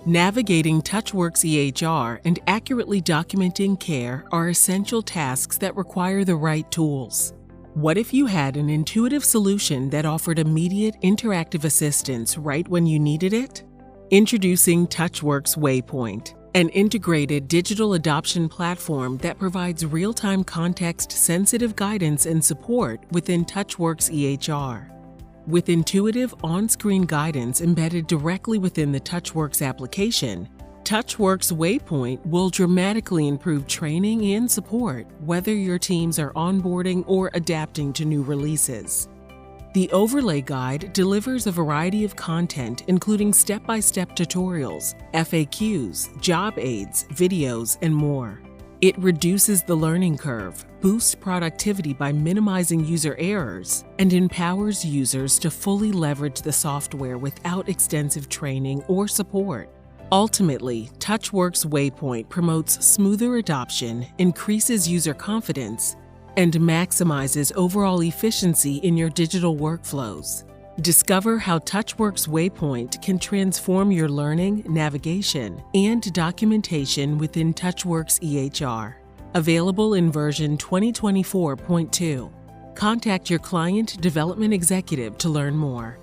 Navigating TouchWorks EHR and accurately documenting care are essential tasks that require the right tools. What if you had an intuitive solution that offered immediate interactive assistance right when you needed it? Introducing TouchWorks Waypoint, an integrated digital adoption platform that provides real-time context-sensitive guidance and support within TouchWorks EHR. With intuitive on-screen guidance embedded directly within the TouchWorks application, TouchWorks Waypoint will dramatically improve training and support whether your teams are onboarding or adapting to new releases. The Overlay Guide delivers a variety of content including step-by-step tutorials, FAQs, job aids, videos, and more. It reduces the learning curve, boosts productivity by minimizing user errors, and empowers users to fully leverage the software without extensive training or support. Ultimately, TouchWorks Waypoint promotes smoother adoption, increases user confidence, and maximizes overall efficiency in your digital workflows. Discover how TouchWorks Waypoint can transform your learning, navigation, and documentation within TouchWorks EHR. Available in version 2024.2. Contact your client development executive to learn more.